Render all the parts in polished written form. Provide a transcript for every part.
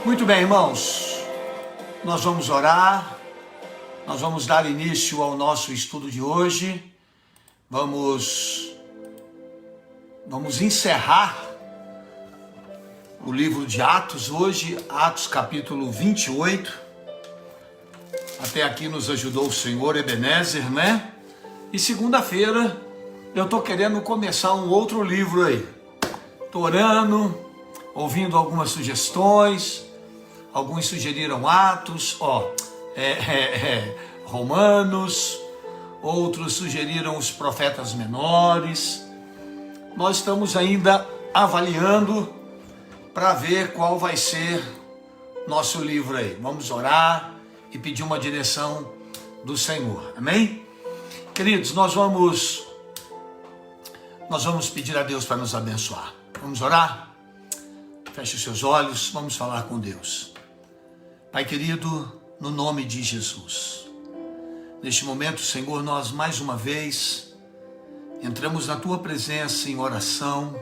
Muito bem, irmãos, nós vamos orar, nós vamos dar início ao nosso estudo de hoje, vamos encerrar o livro de Atos hoje, Atos capítulo 28, até aqui nos ajudou o Senhor Ebenezer, né? E segunda-feira eu tô querendo começar um outro livro aí, tô orando, ouvindo algumas sugestões. Alguns sugeriram Atos, Romanos, outros sugeriram os profetas menores. Nós estamos ainda avaliando para ver qual vai ser nosso livro aí. Vamos orar e pedir uma direção do Senhor, amém? Queridos, nós vamos pedir a Deus para nos abençoar. Vamos orar? Feche os seus olhos, vamos falar com Deus. Pai querido, no nome de Jesus, neste momento, Senhor, nós mais uma vez entramos na Tua presença em oração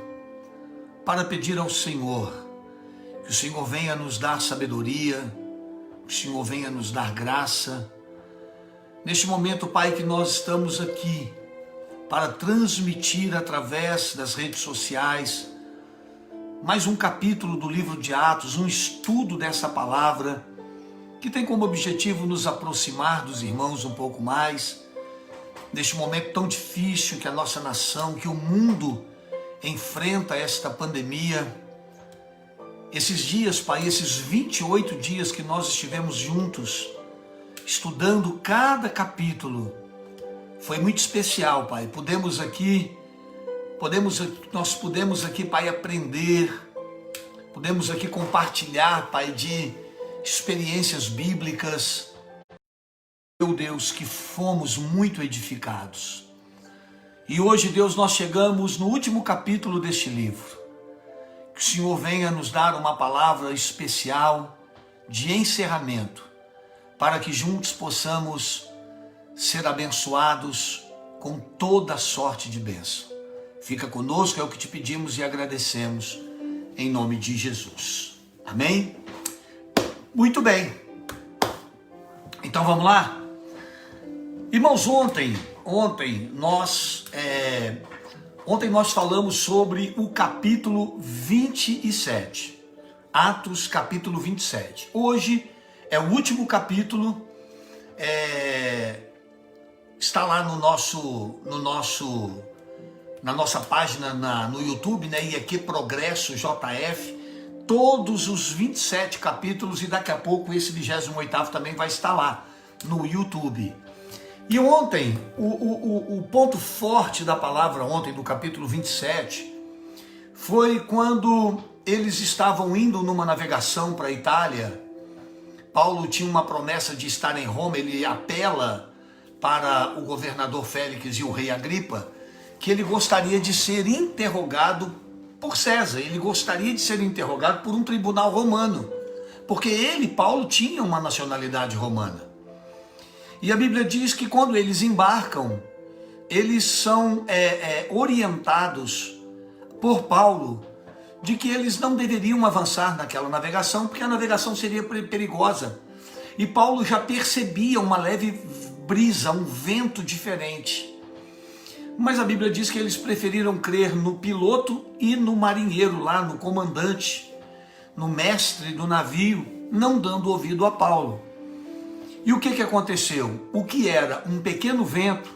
para pedir ao Senhor que o Senhor venha nos dar sabedoria, que o Senhor venha nos dar graça. Neste momento, Pai, que nós estamos aqui para transmitir através das redes sociais mais um capítulo do livro de Atos, um estudo dessa palavra que tem como objetivo nos aproximar dos irmãos um pouco mais, neste momento tão difícil que a nossa nação, que o mundo enfrenta esta pandemia. Esses dias, Pai, esses 28 dias que nós estivemos juntos, estudando cada capítulo, foi muito especial, Pai. Nós pudemos aqui, Pai, aprender, pudemos aqui compartilhar, Pai, de experiências bíblicas. Meu Deus, que fomos muito edificados. E hoje, Deus, nós chegamos no último capítulo deste livro. Que o Senhor venha nos dar uma palavra especial de encerramento, para que juntos possamos ser abençoados com toda sorte de bênção. Fica conosco, é o que te pedimos e agradecemos, em nome de Jesus. Amém? Muito bem. Então vamos lá? Irmãos, ontem nós falamos sobre o capítulo 27. Atos capítulo 27. Hoje é o último capítulo. Está lá na nossa página no YouTube, né? IEQ Progresso JF, todos os 27 capítulos, e daqui a pouco esse 28º também vai estar lá no YouTube. E ontem, o ponto forte da palavra ontem, do capítulo 27, foi quando eles estavam indo numa navegação para a Itália. Paulo tinha uma promessa de estar em Roma, ele apela para o governador Félix e o rei Agripa, que ele gostaria de ser interrogado por César, ele gostaria de ser interrogado por um tribunal romano, porque ele, Paulo, tinha uma nacionalidade romana. E a Bíblia diz que quando eles embarcam, eles são orientados por Paulo de que eles não deveriam avançar naquela navegação, porque a navegação seria perigosa. E Paulo já percebia uma leve brisa, um vento diferente. Mas a Bíblia diz que eles preferiram crer no piloto e no marinheiro lá, no comandante, no mestre do navio, não dando ouvido a Paulo. E o que aconteceu? O que era um pequeno vento,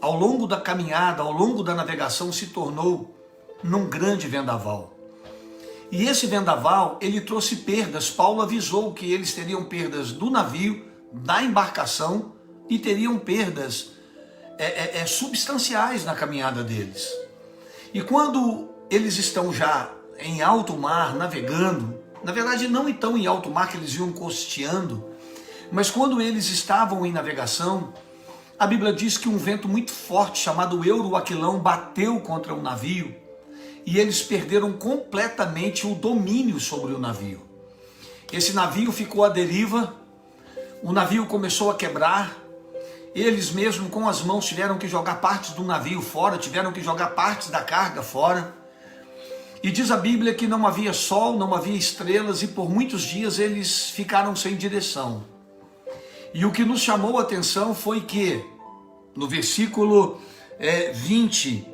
ao longo da caminhada, ao longo da navegação, se tornou num grande vendaval. E esse vendaval, ele trouxe perdas. Paulo avisou que eles teriam perdas do navio, da embarcação, e teriam perdas substanciais na caminhada deles. E quando eles estão já em alto mar, navegando, na verdade não estão em alto mar, que eles iam costeando, mas quando eles estavam em navegação, a Bíblia diz que um vento muito forte, chamado Euroaquilão, bateu contra o navio, e eles perderam completamente o domínio sobre o navio. Esse navio ficou à deriva, o navio começou a quebrar, eles mesmo com as mãos tiveram que jogar partes do navio fora, tiveram que jogar partes da carga fora, E diz a Bíblia que não havia sol, não havia estrelas, e por muitos dias eles ficaram sem direção. E o que nos chamou a atenção foi que, no versículo 20,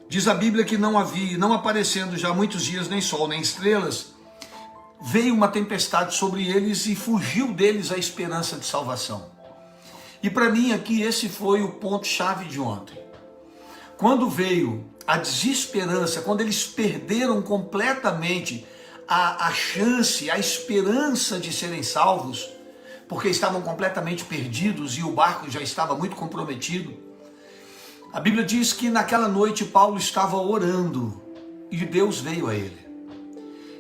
diz a Bíblia que não aparecendo já muitos dias nem sol nem estrelas, veio uma tempestade sobre eles e fugiu deles a esperança de salvação. E para mim aqui esse foi o ponto-chave de ontem. Quando veio a desesperança, quando eles perderam completamente a chance, a esperança de serem salvos, porque estavam completamente perdidos e o barco já estava muito comprometido, a Bíblia diz que naquela noite Paulo estava orando e Deus veio a ele.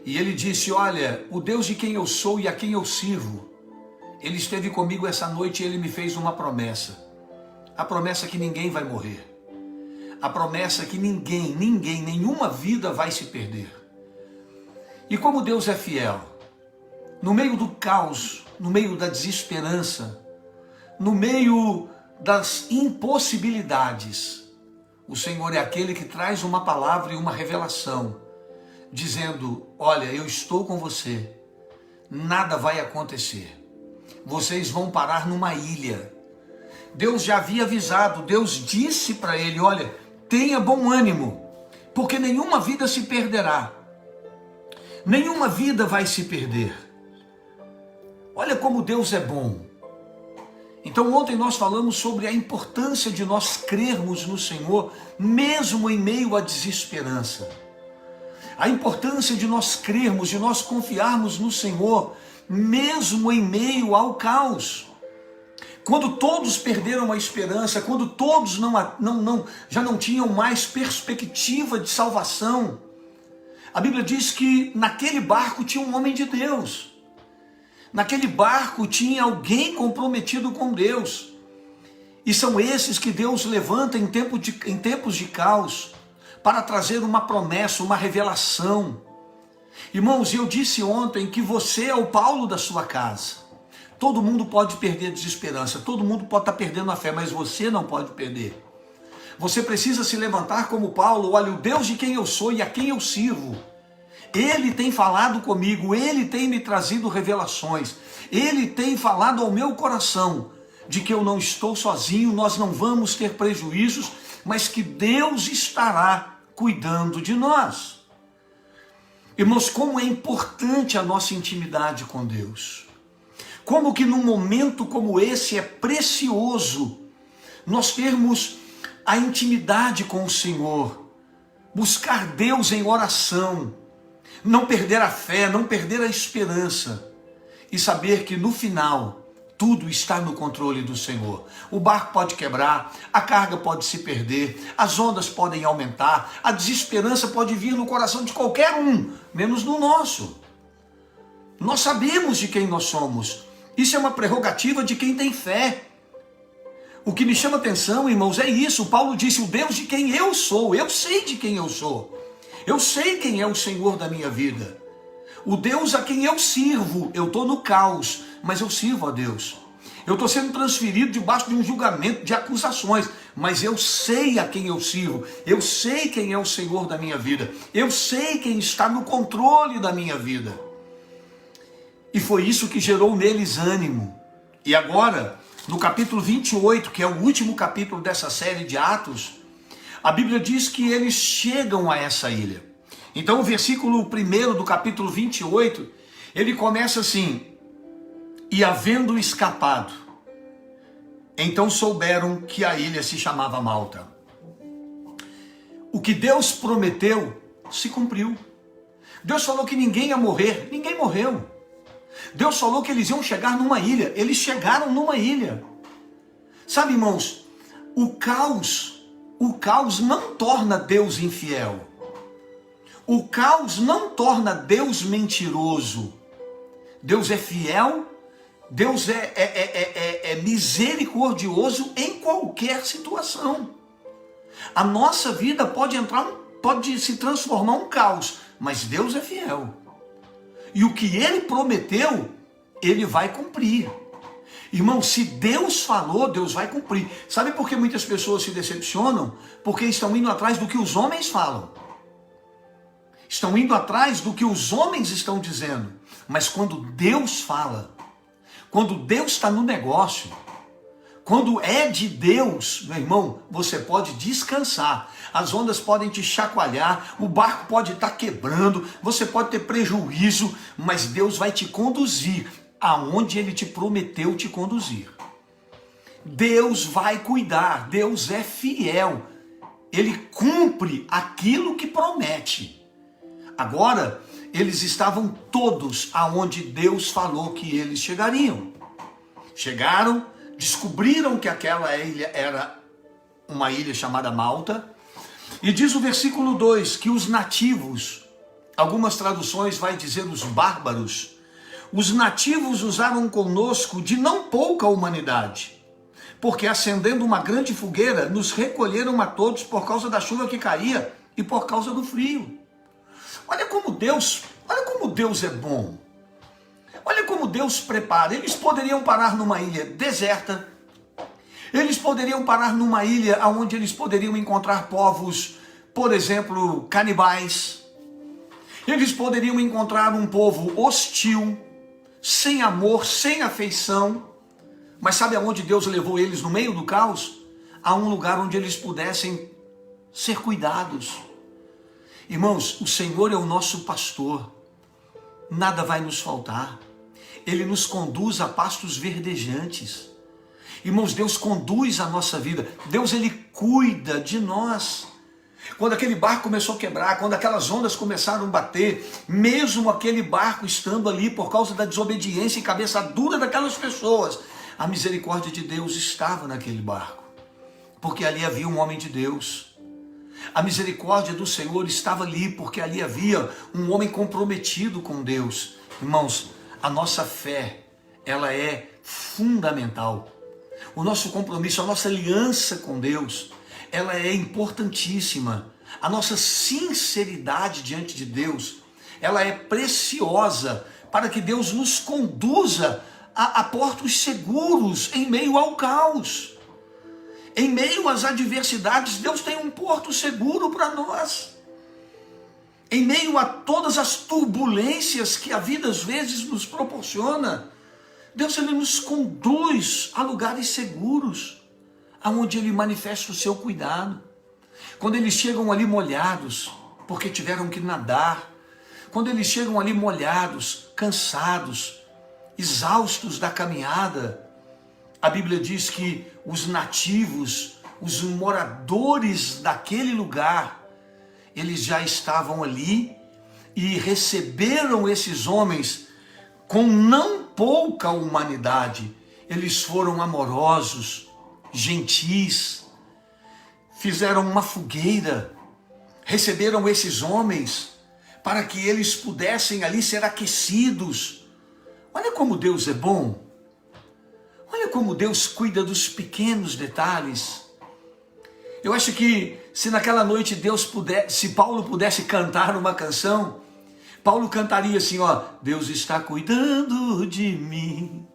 E ele disse: olha, o Deus de quem eu sou e a quem eu sirvo, ele esteve comigo essa noite e ele me fez uma promessa. A promessa que ninguém vai morrer. A promessa que nenhuma vida vai se perder. E como Deus é fiel, no meio do caos, no meio da desesperança, no meio das impossibilidades, o Senhor é aquele que traz uma palavra e uma revelação, dizendo: olha, eu estou com você, nada vai acontecer, vocês vão parar numa ilha. Deus já havia avisado, Deus disse para ele: olha, tenha bom ânimo, porque nenhuma vida se perderá, nenhuma vida vai se perder. Olha como Deus é bom. Então ontem nós falamos sobre a importância de nós crermos no Senhor, mesmo em meio à desesperança. A importância de nós crermos, de nós confiarmos no Senhor, mesmo em meio ao caos. Quando todos perderam a esperança, quando todos já não tinham mais perspectiva de salvação, a Bíblia diz que naquele barco tinha um homem de Deus. Naquele barco tinha alguém comprometido com Deus. E são esses que Deus levanta em tempos de caos para trazer uma promessa, uma revelação. Irmãos, eu disse ontem que você é o Paulo da sua casa. Todo mundo pode perder a desesperança, todo mundo pode estar perdendo a fé, mas você não pode perder. Você precisa se levantar como Paulo: olha, o Deus de quem eu sou e a quem eu sirvo, Ele tem falado comigo, Ele tem me trazido revelações, Ele tem falado ao meu coração de que eu não estou sozinho, nós não vamos ter prejuízos, mas que Deus estará cuidando de nós. Irmãos, como é importante a nossa intimidade com Deus. Como que num momento como esse é precioso nós termos a intimidade com o Senhor, buscar Deus em oração, não perder a fé, não perder a esperança e saber que no final tudo está no controle do Senhor. O barco pode quebrar, a carga pode se perder, as ondas podem aumentar, a desesperança pode vir no coração de qualquer um, menos no nosso. Nós sabemos de quem nós somos. Isso é uma prerrogativa de quem tem fé. O que me chama atenção, irmãos, é isso. Paulo disse: o Deus de quem eu sou, eu sei de quem eu sou. Eu sei quem é o Senhor da minha vida. O Deus a quem eu sirvo, eu estou no caos, mas eu sirvo a Deus. Eu estou sendo transferido debaixo de um julgamento, de acusações, mas eu sei a quem eu sirvo. Eu sei quem é o Senhor da minha vida. Eu sei quem está no controle da minha vida. E foi isso que gerou neles ânimo. E agora, no capítulo 28, que é o último capítulo dessa série de Atos, a Bíblia diz que eles chegam a essa ilha. Então o versículo 1 do capítulo 28, ele começa assim: e havendo escapado, então souberam que a ilha se chamava Malta. O que Deus prometeu se cumpriu. Deus falou que ninguém ia morrer, ninguém morreu. Deus falou que eles iam chegar numa ilha, eles chegaram numa ilha. Sabe, irmãos, o caos não torna Deus infiel. O caos não torna Deus mentiroso. Deus é fiel, Deus é misericordioso em qualquer situação. A nossa vida pode se transformar um caos, mas Deus é fiel. E o que Ele prometeu, Ele vai cumprir. Irmão, se Deus falou, Deus vai cumprir. Sabe por que muitas pessoas se decepcionam? Porque estão indo atrás do que os homens falam. estão indo atrás do que os homens estão dizendo. Mas quando Deus fala, quando Deus está no negócio, quando é de Deus, meu irmão, você pode descansar. As ondas podem te chacoalhar, o barco pode estar quebrando, você pode ter prejuízo, mas Deus vai te conduzir aonde Ele te prometeu te conduzir. Deus vai cuidar, Deus é fiel, Ele cumpre aquilo que promete. Agora, eles estavam todos aonde Deus falou que eles chegariam. Chegaram, descobriram que aquela ilha era uma ilha chamada Malta, e diz o versículo 2 que os nativos, algumas traduções vai dizer os bárbaros, os nativos usaram conosco de não pouca humanidade, porque acendendo uma grande fogueira, nos recolheram a todos por causa da chuva que caía e por causa do frio. Olha como Deus é bom. Olha como Deus prepara. Eles poderiam parar numa ilha deserta. Eles poderiam parar numa ilha onde eles poderiam encontrar povos, por exemplo, canibais. Eles poderiam encontrar um povo hostil, sem amor, sem afeição. Mas sabe aonde Deus levou eles no meio do caos? A um lugar onde eles pudessem ser cuidados. Irmãos, o Senhor é o nosso pastor. Nada vai nos faltar. Ele nos conduz a pastos verdejantes. Irmãos, Deus conduz a nossa vida. Deus, Ele cuida de nós. Quando aquele barco começou a quebrar, quando aquelas ondas começaram a bater, mesmo aquele barco estando ali por causa da desobediência e cabeça dura daquelas pessoas, a misericórdia de Deus estava naquele barco, porque ali havia um homem de Deus. A misericórdia do Senhor estava ali, porque ali havia um homem comprometido com Deus. Irmãos, a nossa fé, ela é fundamental. O nosso compromisso, a nossa aliança com Deus, ela é importantíssima. A nossa sinceridade diante de Deus, ela é preciosa para que Deus nos conduza a portos seguros em meio ao caos. Em meio às adversidades, Deus tem um porto seguro para nós. Em meio a todas as turbulências que a vida às vezes nos proporciona, Deus, Ele nos conduz a lugares seguros, aonde Ele manifesta o seu cuidado. Quando eles chegam ali molhados, porque tiveram que nadar, quando eles chegam ali molhados, cansados, exaustos da caminhada, a Bíblia diz que os nativos, os moradores daquele lugar, eles já estavam ali e receberam esses homens com não pouca humanidade. Eles foram amorosos, gentis, fizeram uma fogueira, receberam esses homens para que eles pudessem ali ser aquecidos. Olha como Deus é bom. Olha como Deus cuida dos pequenos detalhes. Eu acho que se naquela noite se Paulo pudesse cantar uma canção, Paulo cantaria assim, ó: Deus está cuidando de mim,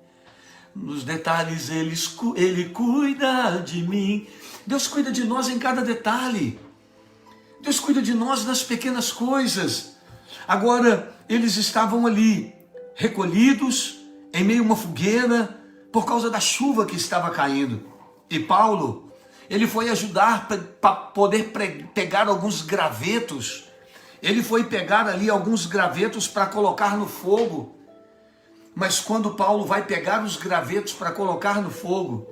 nos detalhes Ele cuida de mim. Deus cuida de nós em cada detalhe. Deus cuida de nós nas pequenas coisas. Agora, eles estavam ali, recolhidos, em meio a uma fogueira, por causa da chuva que estava caindo. E Paulo, ele foi ajudar para poder pegar alguns gravetos. Ele foi pegar ali alguns gravetos para colocar no fogo. Mas quando Paulo vai pegar os gravetos para colocar no fogo,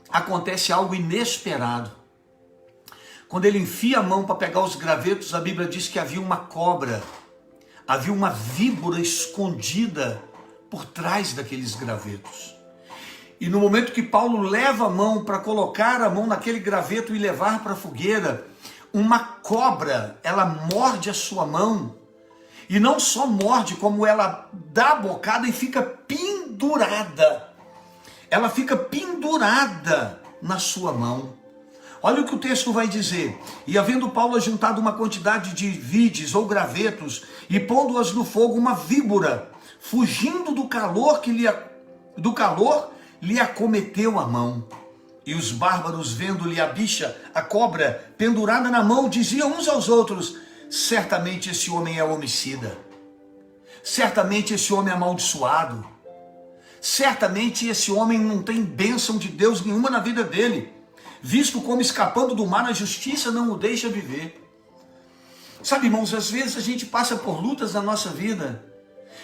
acontece algo inesperado. Quando ele enfia a mão para pegar os gravetos, a Bíblia diz que havia uma cobra, havia uma víbora escondida por trás daqueles gravetos. E no momento que Paulo leva a mão para colocar a mão naquele graveto e levar para a fogueira, uma cobra, ela morde a sua mão. E não só morde, como ela dá a bocada e fica pendurada. Ela fica pendurada na sua mão. Olha o que o texto vai dizer. E havendo Paulo ajuntado uma quantidade de vides ou gravetos, e pondo-as no fogo, uma víbora, fugindo do calor lhe acometeu a mão. E os bárbaros, vendo-lhe a bicha, a cobra, pendurada na mão, diziam uns aos outros: certamente esse homem é homicida, certamente esse homem é amaldiçoado, certamente esse homem não tem bênção de Deus nenhuma na vida dele, visto como escapando do mal a justiça não o deixa viver. Sabe, irmãos, às vezes a gente passa por lutas na nossa vida,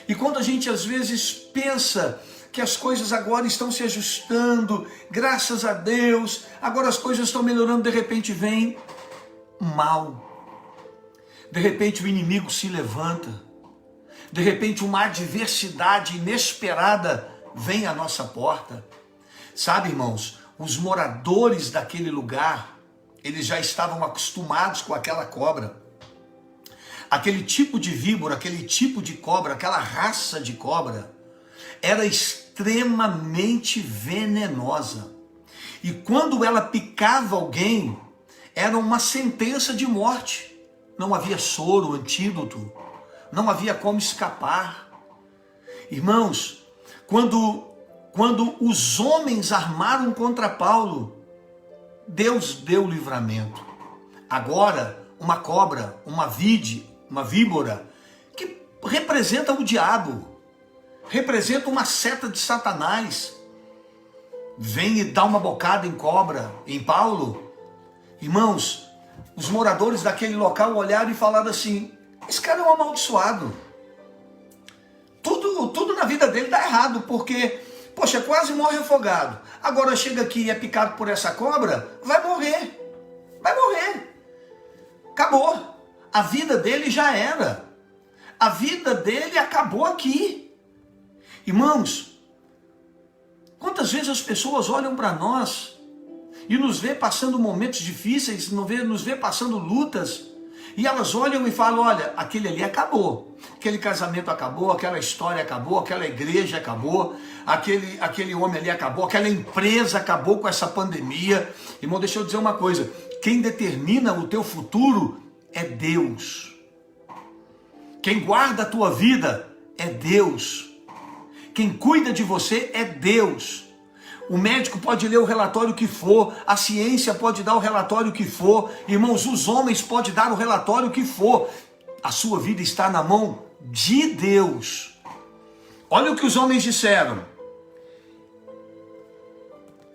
e quando a gente às vezes pensa que as coisas agora estão se ajustando, graças a Deus, agora as coisas estão melhorando, de repente vem mal. De repente o inimigo se levanta. De repente uma adversidade inesperada vem à nossa porta. Sabe, irmãos, os moradores daquele lugar, eles já estavam acostumados com aquela cobra. Aquele tipo de víbora, aquele tipo de cobra, aquela raça de cobra, era extremamente venenosa. E quando ela picava alguém, era uma sentença de morte. Não havia soro, antídoto, não havia como escapar. Irmãos, quando os homens armaram contra Paulo, Deus deu livramento. Agora, uma cobra, uma víbora, que representa o diabo, representa uma seta de Satanás, vem e dá uma bocada em Paulo. Irmãos, os moradores daquele local olharam e falaram assim: esse cara é um amaldiçoado. Tudo na vida dele dá errado, porque, poxa, quase morre afogado. Agora chega aqui e é picado por essa cobra, vai morrer. Vai morrer. Acabou. A vida dele já era. A vida dele acabou aqui. Irmãos, quantas vezes as pessoas olham para nós e nos vê passando momentos difíceis, nos vê passando lutas, e elas olham e falam: olha, aquele ali acabou, aquele casamento acabou, aquela história acabou, aquela igreja acabou, aquele homem ali acabou, aquela empresa acabou com essa pandemia. Irmão, deixa eu dizer uma coisa: quem determina o teu futuro é Deus. Quem guarda a tua vida é Deus. Quem cuida de você é Deus. O médico pode ler o relatório que for, a ciência pode dar o relatório que for, irmãos, os homens podem dar o relatório que for. A sua vida está na mão de Deus. Olha o que os homens disseram.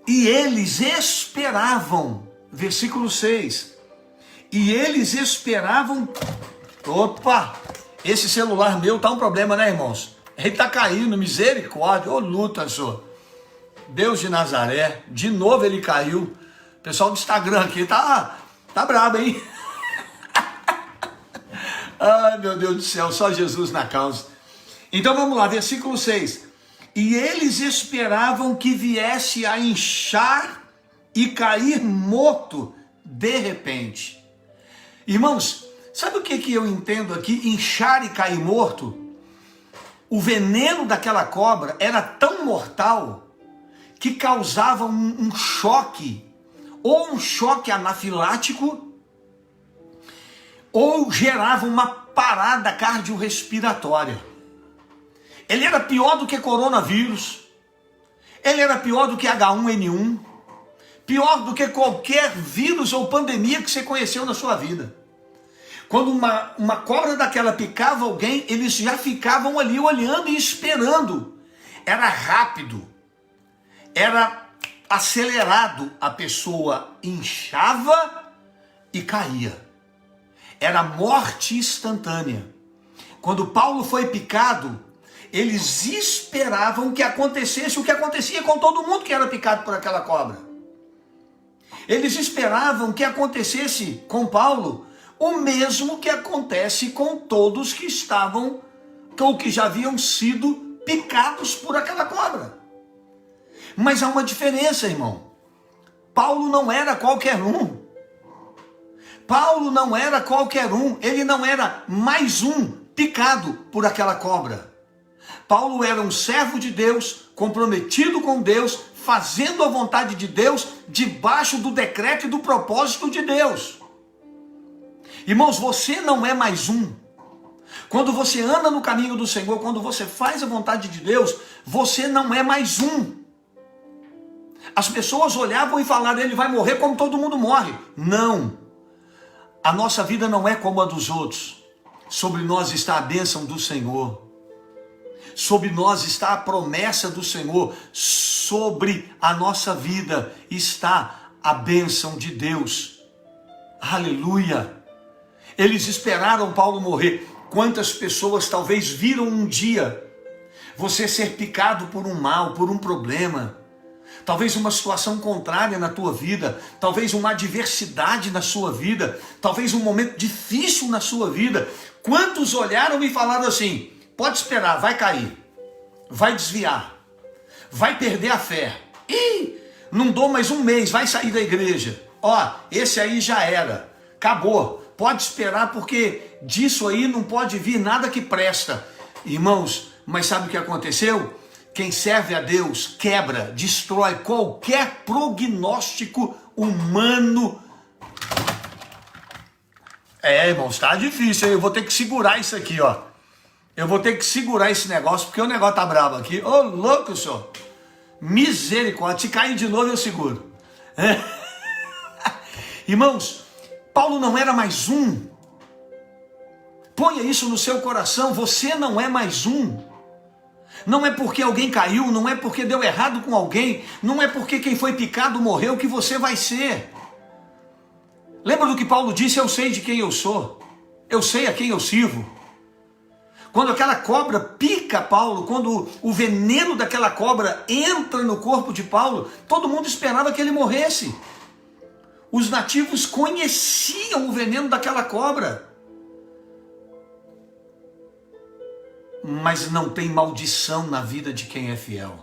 E eles esperavam, versículo 6, e eles esperavam. Opa, esse celular meu tá um problema, né, irmãos? Ele tá caindo, misericórdia, ô luta, senhor. Deus de Nazaré, de novo ele caiu. O pessoal do Instagram aqui tá brabo, hein? Ai, meu Deus do céu, só Jesus na causa. Então vamos lá, versículo 6. E eles esperavam que viesse a inchar e cair morto de repente. Irmãos, sabe o que eu entendo aqui? Inchar e cair morto? O veneno daquela cobra era tão mortal que causava um choque, ou um choque anafilático, ou gerava uma parada cardiorrespiratória. Ele era pior do que coronavírus, ele era pior do que H1N1, pior do que qualquer vírus ou pandemia que você conheceu na sua vida. Quando uma cobra daquela picava alguém, eles já ficavam ali olhando e esperando. Era rápido, era acelerado, a pessoa inchava e caía. Era morte instantânea. Quando Paulo foi picado, eles esperavam que acontecesse o que acontecia com todo mundo que era picado por aquela cobra. Eles esperavam que acontecesse com Paulo o mesmo que acontece com todos que estavam, ou que já haviam sido picados por aquela cobra. Mas há uma diferença, irmão. Paulo não era qualquer um. Paulo não era qualquer um. Ele não era mais um picado por aquela cobra. Paulo era um servo de Deus, comprometido com Deus, fazendo a vontade de Deus, debaixo do decreto e do propósito de Deus. Irmãos, você não é mais um. Quando você anda no caminho do Senhor, quando você faz a vontade de Deus, você não é mais um. As pessoas olhavam e falaram: ele vai morrer como todo mundo morre. Não. A nossa vida não é como a dos outros. Sobre nós está a bênção do Senhor. Sobre nós está a promessa do Senhor. Sobre a nossa vida está a bênção de Deus. Aleluia! Eles esperaram Paulo morrer. Quantas pessoas talvez viram um dia você ser picado por um mal, por um problema, talvez uma situação contrária na tua vida, talvez uma adversidade na sua vida, talvez um momento difícil na sua vida. Quantos olharam e falaram assim: pode esperar, vai cair, vai desviar, vai perder a fé. Ih, não dou mais um mês, vai sair da igreja. Ó, esse aí já era, acabou. Pode esperar, porque disso aí não pode vir nada que presta. Irmãos, mas sabe o que aconteceu? Quem serve a Deus quebra, destrói qualquer prognóstico humano. Irmãos, está difícil, eu vou ter que segurar isso aqui, ó. Eu vou ter que segurar esse negócio, porque o negócio tá bravo aqui. Ô, louco, senhor. Misericórdia, se cair de novo eu seguro. Irmãos, Paulo não era mais um. Ponha isso no seu coração, você não é mais um. Não é porque alguém caiu, não é porque deu errado com alguém, não é porque quem foi picado morreu que você vai ser. Lembra do que Paulo disse? Eu sei de quem eu sou, eu sei a quem eu sirvo. Quando aquela cobra pica Paulo, quando o veneno daquela cobra entra no corpo de Paulo, todo mundo esperava que ele morresse. Os nativos conheciam o veneno daquela cobra. Mas não tem maldição na vida de quem é fiel.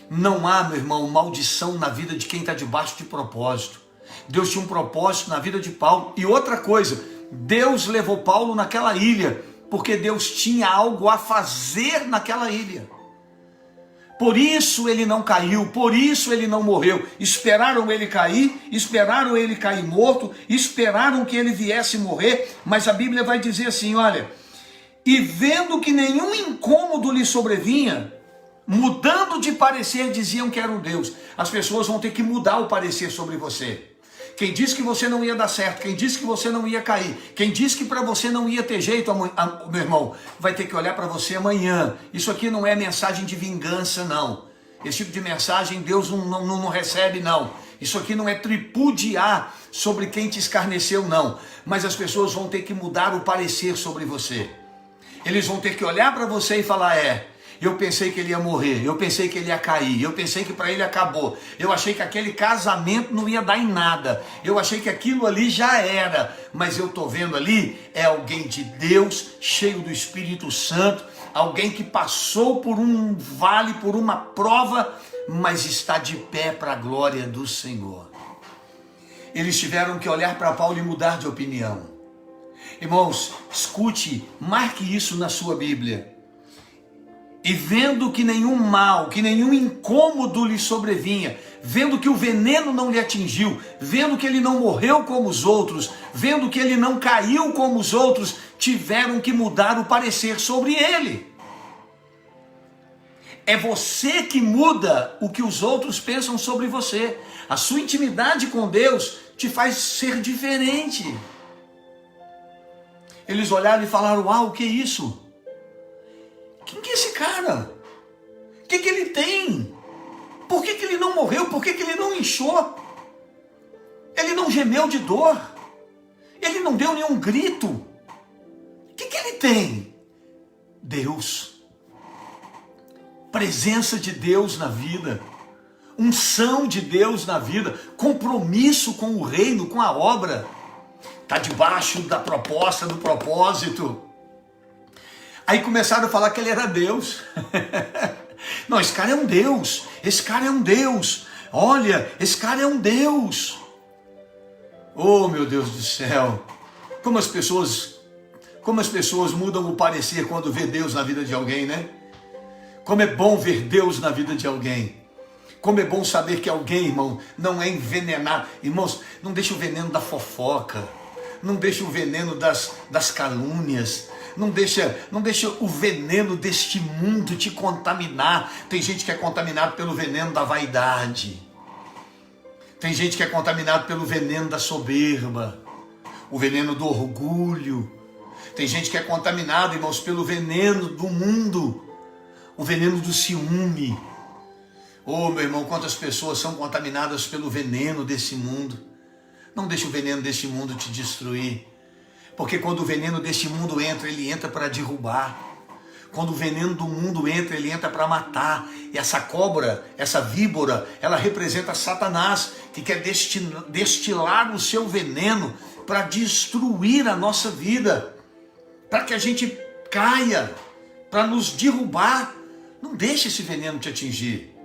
Não há, meu irmão, maldição na vida de quem está debaixo de propósito. Deus tinha um propósito na vida de Paulo. E outra coisa, Deus levou Paulo naquela ilha, porque Deus tinha algo a fazer naquela ilha. Por isso ele não caiu, por isso ele não morreu. Esperaram ele cair morto, esperaram que ele viesse morrer, mas a Bíblia vai dizer assim, olha: e vendo que nenhum incômodo lhe sobrevinha, mudando de parecer, diziam que era um Deus. As pessoas vão ter que mudar o parecer sobre você. Quem disse que você não ia dar certo, quem disse que você não ia cair, quem disse que para você não ia ter jeito, meu irmão, vai ter que olhar para você amanhã. Isso aqui não é mensagem de vingança, não. Esse tipo de mensagem Deus não recebe, não. Isso aqui não é tripudiar sobre quem te escarneceu, não. Mas as pessoas vão ter que mudar o parecer sobre você. Eles vão ter que olhar para você e falar: eu pensei que ele ia morrer, eu pensei que ele ia cair, eu pensei que para ele acabou, eu achei que aquele casamento não ia dar em nada, eu achei que aquilo ali já era, mas eu estou vendo ali, é alguém de Deus, cheio do Espírito Santo, alguém que passou por um vale, por uma prova, mas está de pé para a glória do Senhor. Eles tiveram que olhar para Paulo e mudar de opinião. Irmãos, escute, marque isso na sua Bíblia. E vendo que nenhum mal, que nenhum incômodo lhe sobrevinha, vendo que o veneno não lhe atingiu, vendo que ele não morreu como os outros, vendo que ele não caiu como os outros, tiveram que mudar o parecer sobre ele. É você que muda o que os outros pensam sobre você. A sua intimidade com Deus te faz ser diferente. Eles olharam e falaram: uau, o que é isso? Quem que é esse cara? O que ele tem? Por que ele não morreu? Por que ele não inchou? Ele não gemeu de dor? Ele não deu nenhum grito? O que ele tem? Deus. Presença de Deus na vida. Unção de Deus na vida. Compromisso com o reino, com a obra. Está debaixo da proposta, do propósito. Aí começaram a falar que ele era Deus. Não, esse cara é um Deus. Esse cara é um Deus. Olha, esse cara é um Deus. Oh, meu Deus do céu. Como as pessoas mudam o parecer quando vê Deus na vida de alguém, né? Como é bom ver Deus na vida de alguém. Como é bom saber que alguém, irmão, não é envenenado. Irmãos, não deixa o veneno da fofoca. Não deixa o veneno das calúnias. Não deixa o veneno deste mundo te contaminar. Tem gente que é contaminado pelo veneno da vaidade. Tem gente que é contaminado pelo veneno da soberba. o veneno do orgulho. Tem gente que é contaminada, irmãos, pelo veneno do mundo, o veneno do ciúme. Oh, meu irmão, quantas pessoas são contaminadas pelo veneno desse mundo. Não deixe o veneno desse mundo te destruir, porque quando o veneno desse mundo entra, ele entra para derrubar. Quando o veneno do mundo entra, ele entra para matar. E essa cobra, essa víbora, ela representa Satanás, que quer destilar o seu veneno para destruir a nossa vida, para que a gente caia, para nos derrubar. Não deixe esse veneno te atingir.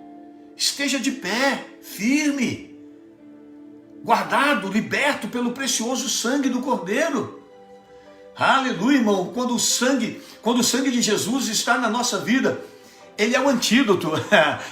Esteja de pé, firme, guardado, liberto pelo precioso sangue do Cordeiro. Aleluia, irmão. Quando o sangue de Jesus está na nossa vida, ele é o antídoto.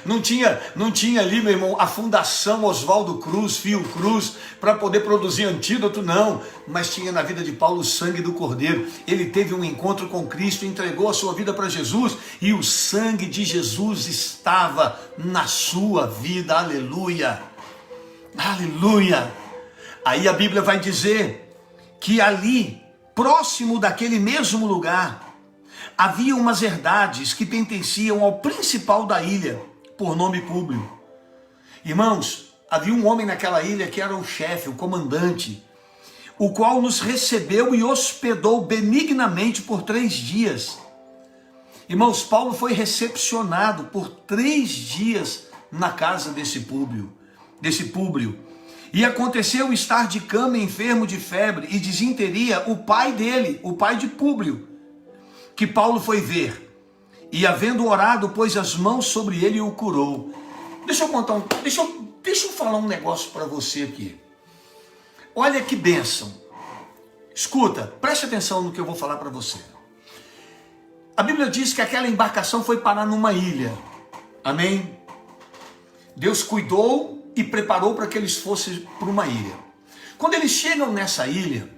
Não tinha ali, meu irmão, a fundação Oswaldo Cruz, Fiocruz, para poder produzir antídoto, não. Mas tinha na vida de Paulo o sangue do Cordeiro. Ele teve um encontro com Cristo, entregou a sua vida para Jesus, e o sangue de Jesus estava na sua vida. Aleluia. Aleluia. Aí a Bíblia vai dizer que ali, próximo daquele mesmo lugar, havia umas herdades que pertenciam ao principal da ilha, por nome Públio. Irmãos, havia um homem naquela ilha que era o chefe, o comandante, o qual nos recebeu e hospedou benignamente por 3 dias. Irmãos, Paulo foi recepcionado por 3 dias na casa desse Públio. E aconteceu estar de cama enfermo de febre e disenteria o pai dele, o pai de Públio, que Paulo foi ver, e havendo orado, pôs as mãos sobre ele e o curou. Deixa eu falar um negócio para você aqui. Olha que bênção. Escuta, preste atenção no que eu vou falar para você. A Bíblia diz que aquela embarcação foi parar numa ilha. Amém? Deus cuidou e preparou para que eles fossem para uma ilha. Quando eles chegam nessa ilha,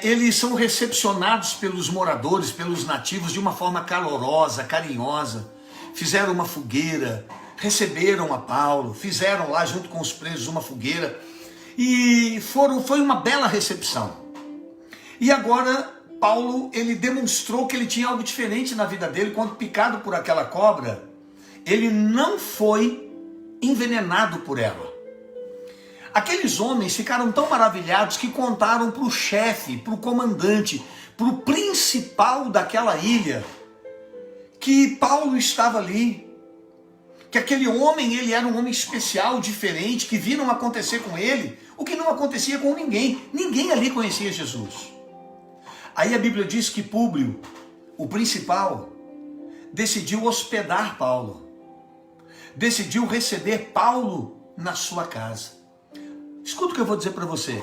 eles são recepcionados pelos moradores, pelos nativos, de uma forma calorosa, carinhosa. Fizeram uma fogueira, receberam a Paulo, fizeram lá junto com os presos uma fogueira, e foi uma bela recepção. E agora Paulo, ele demonstrou que ele tinha algo diferente na vida dele. Quando picado por aquela cobra, ele não foi envenenado por ela. Aqueles homens ficaram tão maravilhados que contaram para o chefe, para o comandante, para o principal daquela ilha, que Paulo estava ali, que aquele homem, ele era um homem especial, diferente, que viram acontecer com ele o que não acontecia com ninguém. Ninguém ali conhecia Jesus. Aí a Bíblia diz que Públio, o principal, decidiu hospedar Paulo, decidiu receber Paulo na sua casa. Escuta o que eu vou dizer para você.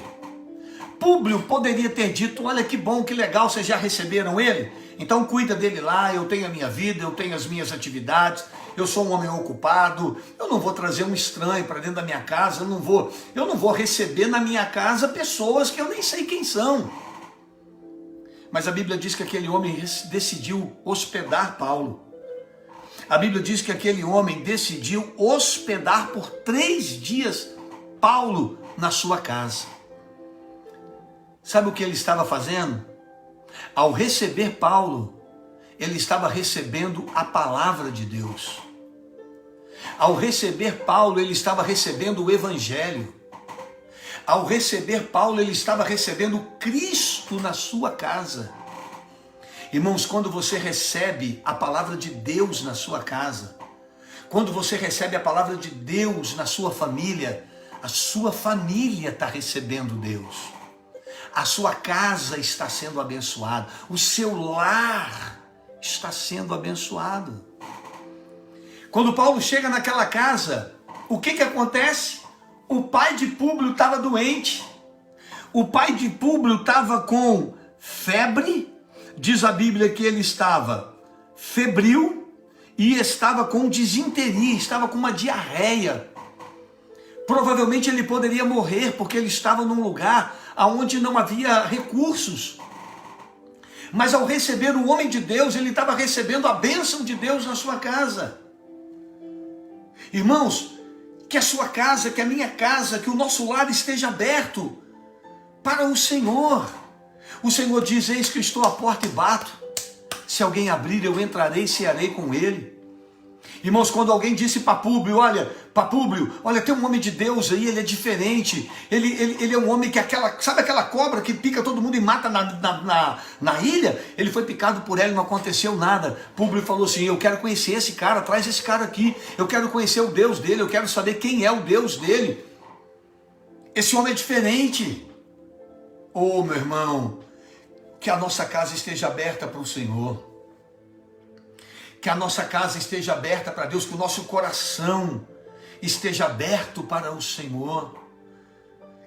Públio poderia ter dito: olha que bom, que legal, vocês já receberam ele? Então cuida dele lá, eu tenho a minha vida, eu tenho as minhas atividades, eu sou um homem ocupado, eu não vou trazer um estranho para dentro da minha casa, eu não vou receber na minha casa pessoas que eu nem sei quem são. Mas a Bíblia diz que aquele homem decidiu hospedar Paulo. A Bíblia diz que aquele homem decidiu hospedar por 3 dias Paulo na sua casa. Sabe o que ele estava fazendo? Ao receber Paulo, ele estava recebendo a palavra de Deus. Ao receber Paulo, ele estava recebendo o Evangelho. Ao receber Paulo, ele estava recebendo Cristo na sua casa. Irmãos, quando você recebe a palavra de Deus na sua casa, quando você recebe a palavra de Deus na sua família, a sua família está recebendo Deus. A sua casa está sendo abençoada. O seu lar está sendo abençoado. Quando Paulo chega naquela casa, o que acontece? O pai de Públio estava doente. O pai de Públio estava com febre. Diz a Bíblia que ele estava febril e estava com disenteria, estava com uma diarreia. Provavelmente ele poderia morrer, porque ele estava num lugar onde não havia recursos. Mas ao receber o homem de Deus, ele estava recebendo a bênção de Deus na sua casa. Irmãos, que a sua casa, que a minha casa, que o nosso lar esteja aberto para o Senhor. O Senhor diz: eis que estou à porta e bato. Se alguém abrir, eu entrarei e cearei com ele. Irmãos, quando alguém disse para Públio: olha, tem um homem de Deus aí, ele é diferente, ele é um homem que sabe aquela cobra que pica todo mundo e mata na ilha? Ele foi picado por ela e não aconteceu nada. Públio falou assim: eu quero conhecer esse cara, traz esse cara aqui, eu quero conhecer o Deus dele, eu quero saber quem é o Deus dele. Esse homem é diferente. Oh, meu irmão, que a nossa casa esteja aberta para o Senhor. Que a nossa casa esteja aberta para Deus, que o nosso coração esteja aberto para o Senhor.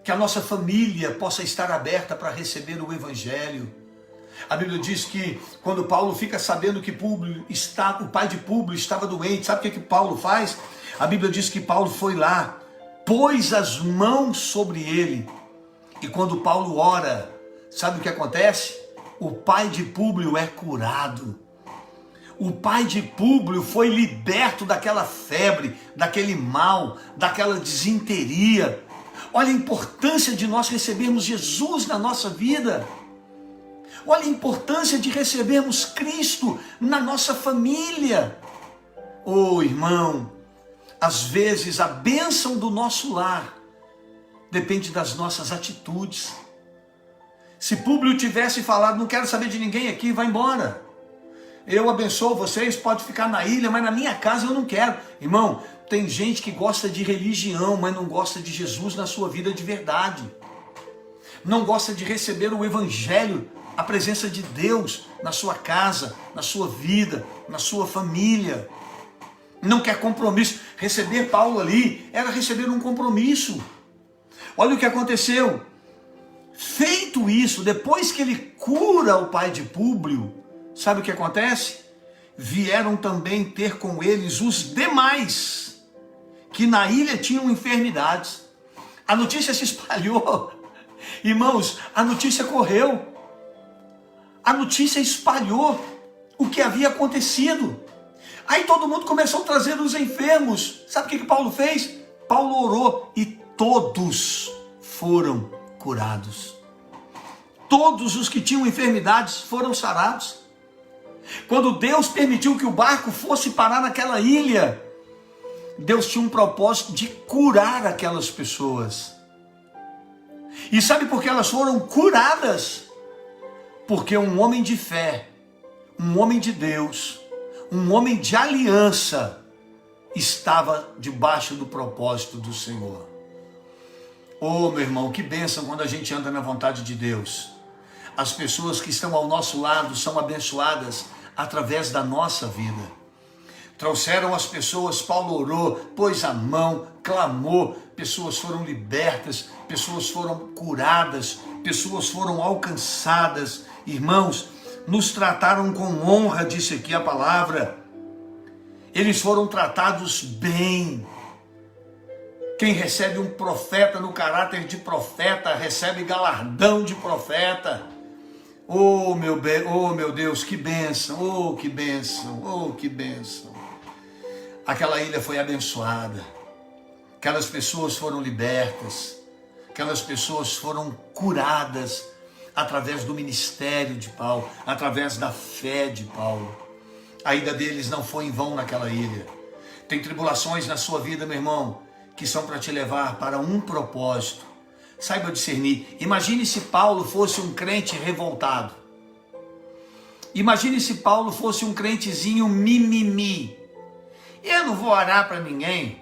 Que a nossa família possa estar aberta para receber o Evangelho. A Bíblia diz que quando Paulo fica sabendo que o pai de Públio estava doente, sabe o que Paulo faz? A Bíblia diz que Paulo foi lá, pôs as mãos sobre ele. E quando Paulo ora, sabe o que acontece? O pai de Públio é curado. O pai de Públio foi liberto daquela febre, daquele mal, daquela disenteria. Olha a importância de nós recebermos Jesus na nossa vida. Olha a importância de recebermos Cristo na nossa família. Oh, irmão, às vezes a bênção do nosso lar depende das nossas atitudes. Se Públio tivesse falado: não quero saber de ninguém aqui, vai embora. Eu abençoo vocês, pode ficar na ilha, mas na minha casa eu não quero. Irmão, tem gente que gosta de religião, mas não gosta de Jesus na sua vida de verdade. Não gosta de receber o Evangelho, a presença de Deus na sua casa, na sua vida, na sua família. Não quer compromisso. Receber Paulo ali era receber um compromisso. Olha o que aconteceu. Feito isso, depois que ele cura o pai de Públio, sabe o que acontece? Vieram também ter com eles os demais, que na ilha tinham enfermidades. A notícia se espalhou. Irmãos, a notícia correu. A notícia espalhou o que havia acontecido. Aí todo mundo começou a trazer os enfermos. Sabe o que Paulo fez? Paulo orou e todos foram curados. Todos os que tinham enfermidades foram sarados. Quando Deus permitiu que o barco fosse parar naquela ilha, Deus tinha um propósito de curar aquelas pessoas. E sabe por que elas foram curadas? Porque um homem de fé, um homem de Deus, um homem de aliança, estava debaixo do propósito do Senhor. Oh, meu irmão, que bênção quando a gente anda na vontade de Deus. As pessoas que estão ao nosso lado são abençoadas através da nossa vida. Trouxeram as pessoas, Paulo orou, pôs a mão, clamou, pessoas foram libertas, pessoas foram curadas, pessoas foram alcançadas. Irmãos, nos trataram com honra, disse aqui a palavra. Eles foram tratados bem. Quem recebe um profeta no caráter de profeta, recebe galardão de profeta. Oh meu Deus, que bênção, oh que bênção, oh que bênção. Aquela ilha foi abençoada, aquelas pessoas foram libertas, aquelas pessoas foram curadas através do ministério de Paulo, através da fé de Paulo. A ida deles não foi em vão naquela ilha. Tem tribulações na sua vida, meu irmão, que são para te levar para um propósito. Saiba discernir. Imagine se Paulo fosse um crente revoltado. Imagine se Paulo fosse um crentezinho mimimi. Eu não vou orar para ninguém.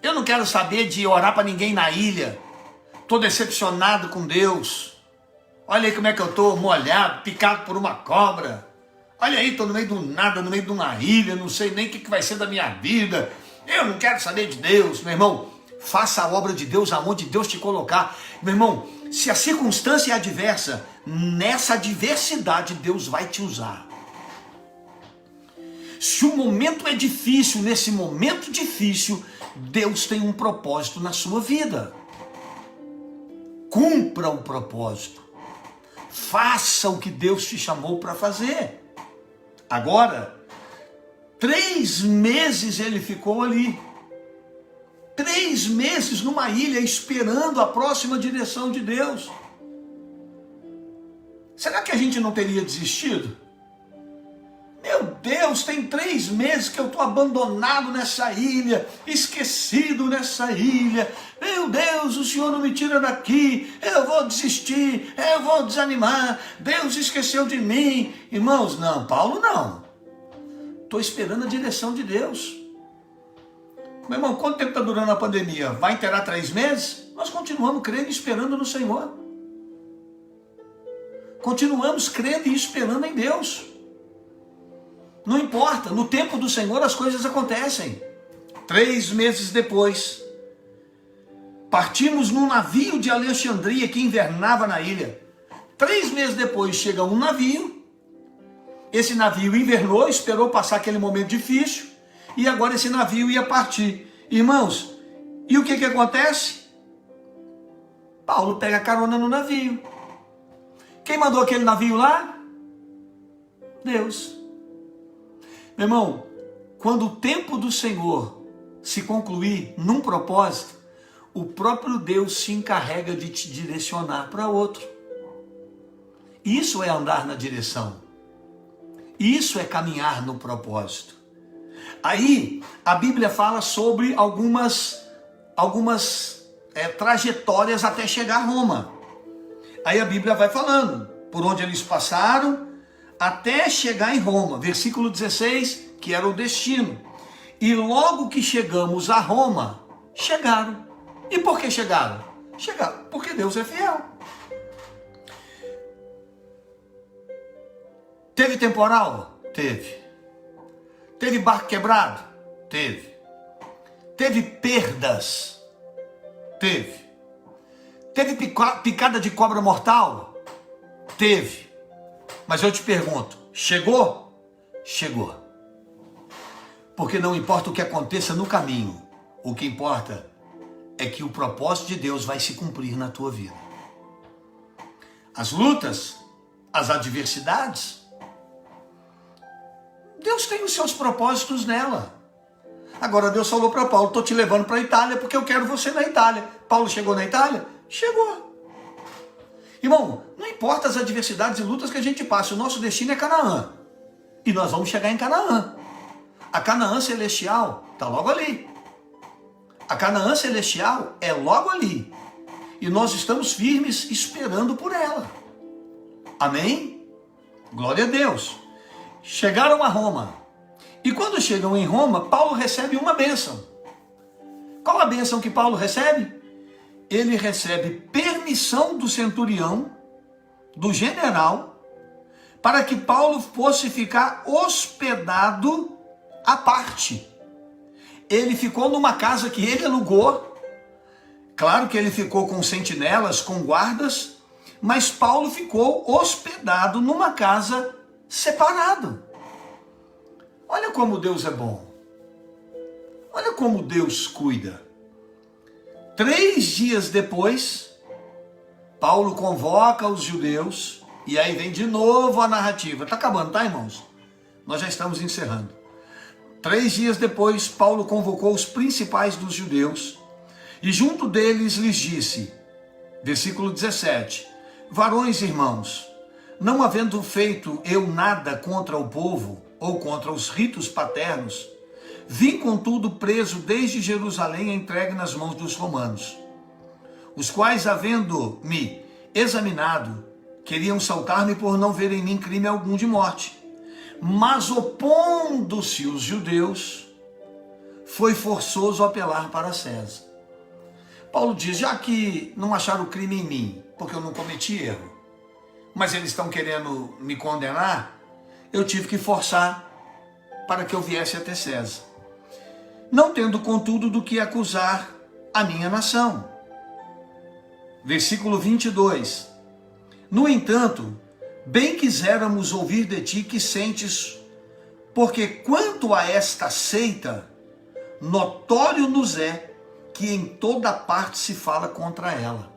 Eu não quero saber de orar para ninguém na ilha. Estou decepcionado com Deus. Olha aí como é que eu estou, molhado, picado por uma cobra. Olha aí, estou no meio do nada, no meio de uma ilha, não sei nem o que vai ser da minha vida. Eu não quero saber de Deus. Meu irmão, faça a obra de Deus aonde Deus te colocar. Meu irmão, se a circunstância é adversa, nessa adversidade Deus vai te usar. Se o momento é difícil, nesse momento difícil, Deus tem um propósito na sua vida. Cumpra o propósito. Faça o que Deus te chamou para fazer. Agora, 3 meses ele ficou ali. 3 meses numa ilha esperando a próxima direção de Deus. Será que a gente não teria desistido? Meu Deus, tem 3 meses que eu estou abandonado nessa ilha, esquecido nessa ilha. Meu Deus, o Senhor não me tira daqui, eu vou desistir, eu vou desanimar, Deus esqueceu de mim. Irmãos, não, Paulo não. Estou esperando a direção de Deus. Meu irmão, quanto tempo está durando a pandemia? Vai inteirar 3 meses? Nós continuamos crendo e esperando no Senhor. Continuamos crendo e esperando em Deus. Não importa, no tempo do Senhor as coisas acontecem. 3 meses depois, partimos num navio de Alexandria que invernava na ilha. 3 meses depois chega um navio. Esse navio invernou, esperou passar aquele momento difícil. E agora esse navio ia partir. Irmãos, e o que acontece? Paulo pega carona no navio. Quem mandou aquele navio lá? Deus. Meu irmão, quando o tempo do Senhor se concluir num propósito, o próprio Deus se encarrega de te direcionar para outro. Isso é andar na direção. Isso é caminhar no propósito. Aí, a Bíblia fala sobre algumas trajetórias até chegar a Roma. Aí a Bíblia vai falando por onde eles passaram até chegar em Roma. Versículo 16, que era o destino. E logo que chegamos a Roma, chegaram. E por que chegaram? Chegaram porque Deus é fiel. Teve temporal? Teve. Teve barco quebrado? Teve. Teve perdas? Teve. Teve picada de cobra mortal? Teve. Mas eu te pergunto, chegou? Chegou. Porque não importa o que aconteça no caminho, o que importa é que o propósito de Deus vai se cumprir na tua vida. As lutas, as adversidades, Deus tem os seus propósitos nela. Agora Deus falou para Paulo, estou te levando para a Itália porque eu quero você na Itália. Paulo chegou na Itália? Chegou. Irmão, não importa as adversidades e lutas que a gente passa, o nosso destino é Canaã. E nós vamos chegar em Canaã. A Canaã celestial está logo ali. A Canaã celestial é logo ali. E nós estamos firmes esperando por ela. Amém? Glória a Deus. Chegaram a Roma. E quando chegam em Roma, Paulo recebe uma bênção. Qual a bênção que Paulo recebe? Ele recebe permissão do centurião, do general, para que Paulo fosse ficar hospedado à parte. Ele ficou numa casa que ele alugou. Claro que ele ficou com sentinelas, com guardas, mas Paulo ficou hospedado numa casa separado. Olha como Deus é bom. Olha como Deus cuida. 3 dias depois, Paulo convoca os judeus, e aí vem de novo a narrativa. Está acabando, tá, irmãos? Nós já estamos encerrando. 3 dias depois, Paulo convocou os principais dos judeus, e junto deles lhes disse, versículo 17, varões irmãos, não havendo feito eu nada contra o povo, ou contra os ritos paternos, vim contudo preso desde Jerusalém entregue nas mãos dos romanos, os quais, havendo-me examinado, queriam saltar-me por não ver em mim crime algum de morte. Mas opondo-se os judeus, foi forçoso apelar para César. Paulo diz, já que não acharam crime em mim, porque eu não cometi erro, mas eles estão querendo me condenar, eu tive que forçar para que eu viesse até César. Não tendo, contudo, do que acusar a minha nação. Versículo 22. No entanto, bem quiséramos ouvir de ti que sentes, porque quanto a esta seita, notório nos é que em toda parte se fala contra ela.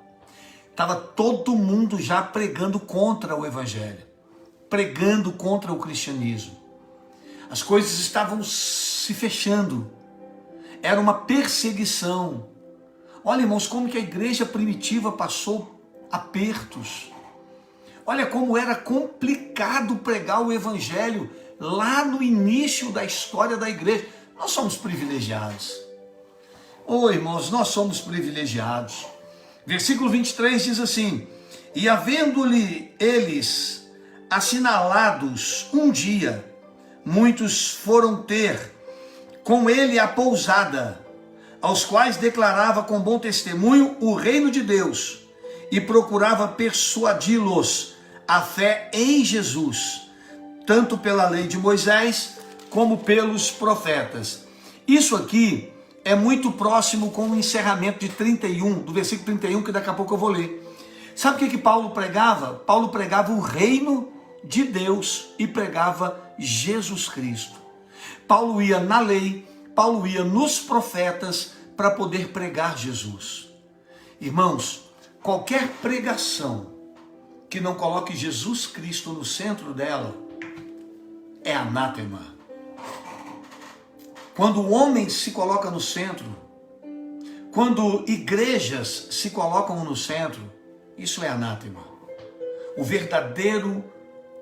Estava todo mundo já pregando contra o evangelho, pregando contra o cristianismo. As coisas estavam se fechando. era uma perseguição. Olha, irmãos, como que a igreja primitiva passou apertos. Olha como era complicado pregar o evangelho lá no início da história da igreja. Nós somos privilegiados. Ô, irmãos, nós somos privilegiados. Versículo 23 diz assim: e havendo-lhe eles assinalados um dia, muitos foram ter com ele a pousada, aos quais declarava com bom testemunho o reino de Deus, e procurava persuadi-los a fé em Jesus, tanto pela lei de Moisés, como pelos profetas. Isso aqui é muito próximo com o encerramento de 31, do versículo 31, que daqui a pouco eu vou ler. Sabe o que Paulo pregava? Paulo pregava o reino de Deus e pregava Jesus Cristo. Paulo ia na lei, Paulo ia nos profetas para poder pregar Jesus. Irmãos, qualquer pregação que não coloque Jesus Cristo no centro dela é anátema. Quando o homem se coloca no centro, quando igrejas se colocam no centro, isso é anátema.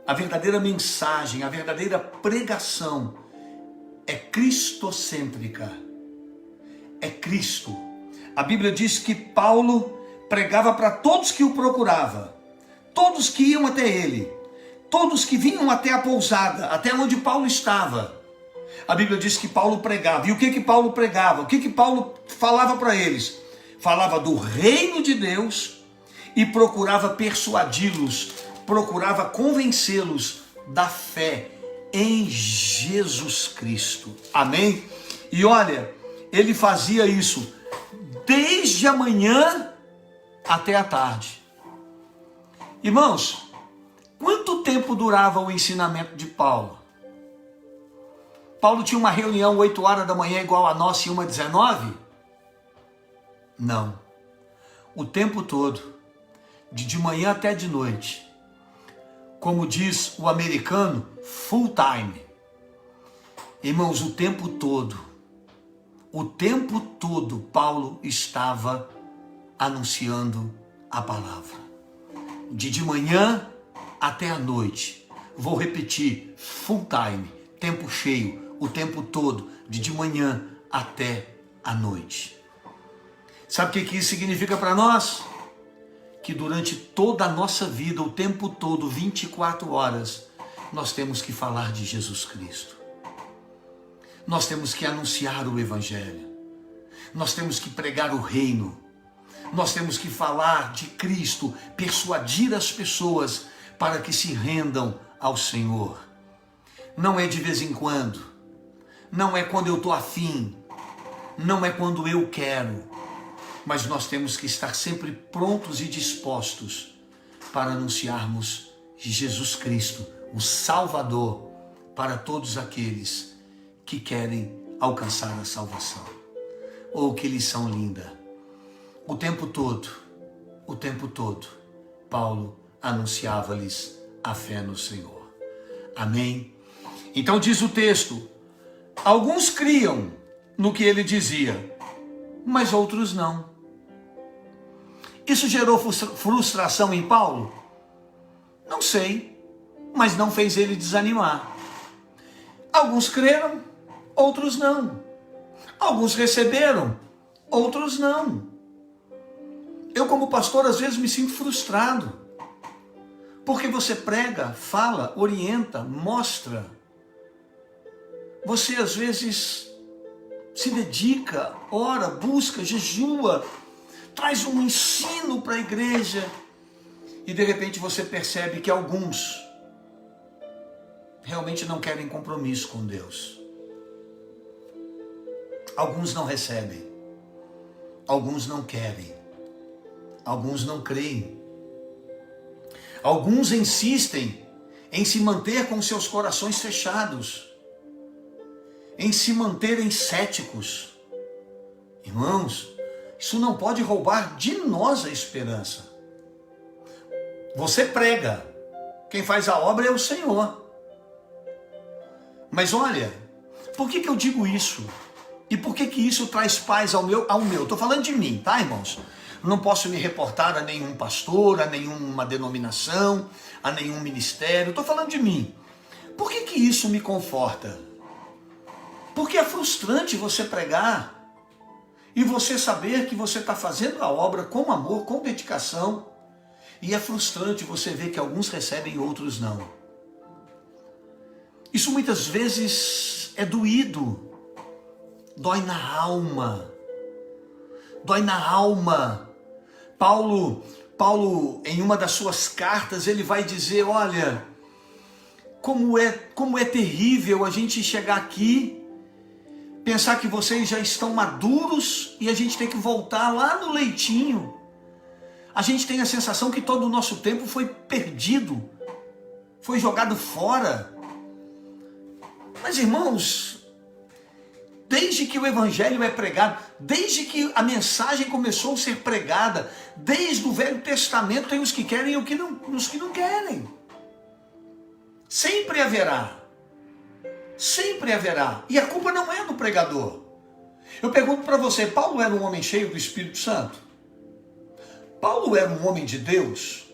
A verdadeira mensagem, a verdadeira pregação é cristocêntrica. É Cristo. A Bíblia diz que Paulo pregava para todos que o procuravam, todos que iam até ele, todos que vinham até a pousada, até onde Paulo estava. A Bíblia diz que Paulo pregava. E o que Paulo pregava? O que Paulo falava para eles? Falava do reino de Deus e procurava persuadi-los, procurava convencê-los da fé em Jesus Cristo. Amém? E olha, ele fazia isso desde a manhã até a tarde. Irmãos, quanto tempo durava o ensinamento de Paulo? Paulo tinha uma reunião 8 horas da manhã igual a nossa e uma 19? Não. O tempo todo, de manhã até de noite. Como diz o americano, full time. Irmãos, o tempo todo Paulo estava anunciando a palavra. De manhã até a noite. Vou repetir, full time, tempo cheio, o tempo todo, de manhã até a noite. Sabe o que isso significa para nós? Que durante toda a nossa vida, o tempo todo, 24 horas, nós temos que falar de Jesus Cristo. Nós temos que anunciar o Evangelho. Nós temos que pregar o reino. Nós temos que falar de Cristo, persuadir as pessoas para que se rendam ao Senhor. Não é de vez em quando, não é quando eu estou afim, não é quando eu quero, mas nós temos que estar sempre prontos e dispostos para anunciarmos Jesus Cristo, o Salvador, para todos aqueles que querem alcançar a salvação, ou que lhes são linda. O tempo todo, Paulo anunciava-lhes a fé no Senhor. Amém? Então diz o texto, alguns criam no que ele dizia, mas outros não. Isso gerou frustração em Paulo? Não sei, mas não fez ele desanimar. Alguns creram, outros não. Alguns receberam, outros não. Eu, como pastor, às vezes me sinto frustrado, porque você prega, fala, orienta, mostra. Você, às vezes, se dedica, ora, busca, jejua, traz um ensino para a igreja, e de repente você percebe que alguns realmente não querem compromisso com Deus. Alguns não recebem, alguns não querem. Alguns não creem. Alguns insistem em se manter com seus corações fechados, em se manterem céticos. Irmãos, isso não pode roubar de nós a esperança. Você prega, quem faz a obra é o Senhor. Mas olha, por que eu digo isso? E por que que isso traz paz ao meu? Estou falando de mim, tá, irmãos? Não posso me reportar a nenhum pastor, a nenhuma denominação, a nenhum ministério. Estou falando de mim. Por que que isso me conforta? Porque é frustrante você pregar e você saber que você está fazendo a obra com amor, com dedicação. E é frustrante você ver que alguns recebem e outros não. Isso muitas vezes é doído. Dói na alma. Dói na alma. Paulo, em uma das suas cartas, ele vai dizer, olha, como é terrível a gente chegar aqui, pensar que vocês já estão maduros e a gente tem que voltar lá no leitinho. A gente tem a sensação que todo o nosso tempo foi perdido, foi jogado fora. Mas, irmãos, desde que o evangelho é pregado, desde que a mensagem começou a ser pregada, desde o Velho Testamento, tem os que querem e os que não querem. Sempre haverá. Sempre haverá. E a culpa não é do pregador. Eu pergunto para você, Paulo era um homem cheio do Espírito Santo? Paulo era um homem de Deus?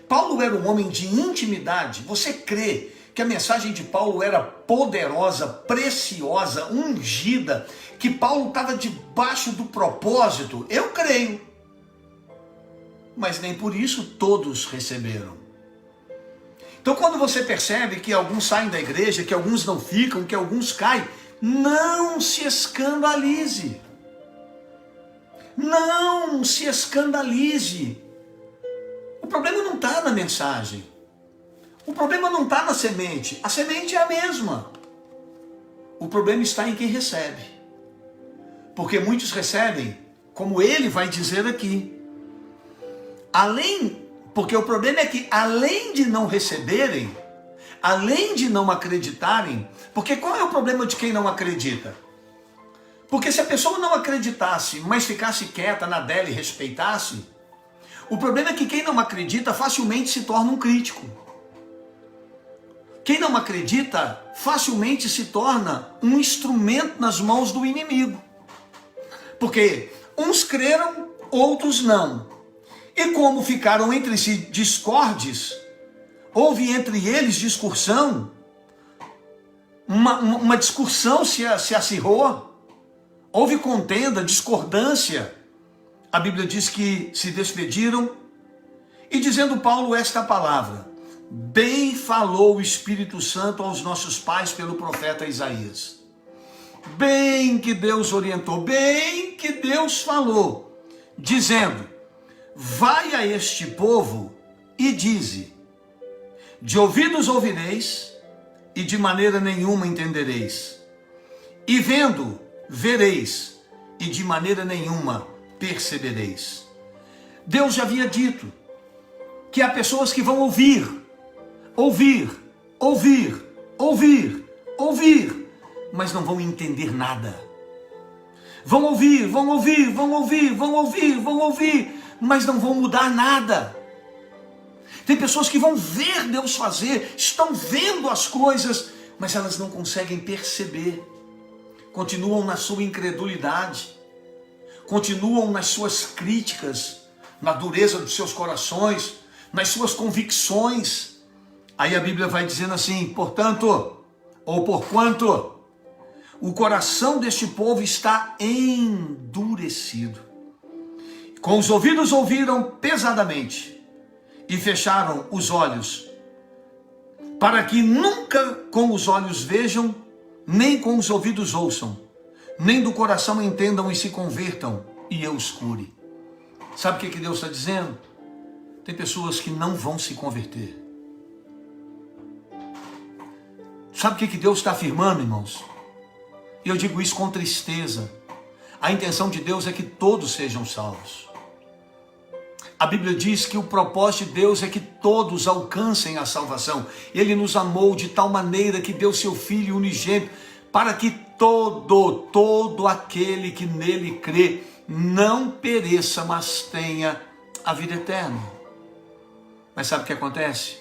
Paulo era um homem de intimidade? Você crê que a mensagem de Paulo era poderosa, preciosa, ungida, que Paulo estava debaixo do propósito? Eu creio. Mas nem por isso todos receberam. Então quando você percebe que alguns saem da igreja, que alguns não ficam, que alguns caem, não se escandalize. Não se escandalize. O problema não está na mensagem. O problema não está na semente. A semente é a mesma. O problema está em quem recebe. Porque muitos recebem, como ele vai dizer aqui. Porque o problema é que além de não receberem, além de não acreditarem, porque qual é o problema de quem não acredita? Porque se a pessoa não acreditasse, mas ficasse quieta na dela e respeitasse, o problema é que quem não acredita facilmente se torna um crítico. Quem não acredita facilmente se torna um instrumento nas mãos do inimigo. Porque uns creram, outros não. E como ficaram entre si discordes, houve entre eles discussão, uma discussão se acirrou, houve contenda, discordância. A Bíblia diz que se despediram e dizendo Paulo esta palavra: bem falou o Espírito Santo aos nossos pais pelo profeta Isaías. Bem que Deus orientou, bem que Deus falou, dizendo: vai a este povo e dize, de ouvidos ouvireis e de maneira nenhuma entendereis. E vendo, vereis e de maneira nenhuma percebereis. Deus já havia dito que há pessoas que vão ouvir, mas não vão entender nada. Vão ouvir, mas não vão mudar nada. Tem pessoas que vão ver Deus fazer, estão vendo as coisas, mas elas não conseguem perceber. Continuam na sua incredulidade, continuam nas suas críticas, na dureza dos seus corações, nas suas convicções. Aí a Bíblia vai dizendo assim: portanto, ou porquanto, o coração deste povo está endurecido. Com os ouvidos ouviram pesadamente e fecharam os olhos, para que nunca com os olhos vejam, nem com os ouvidos ouçam, nem do coração entendam e se convertam, e eu os cure. Sabe o que Deus está dizendo? Tem pessoas que não vão se converter. Sabe o que Deus está afirmando, irmãos? E eu digo isso com tristeza. A intenção de Deus é que todos sejam salvos. A Bíblia diz que o propósito de Deus é que todos alcancem a salvação. Ele nos amou de tal maneira que deu seu Filho unigênito, para que todo aquele que nele crê não pereça, mas tenha a vida eterna. Mas sabe o que acontece?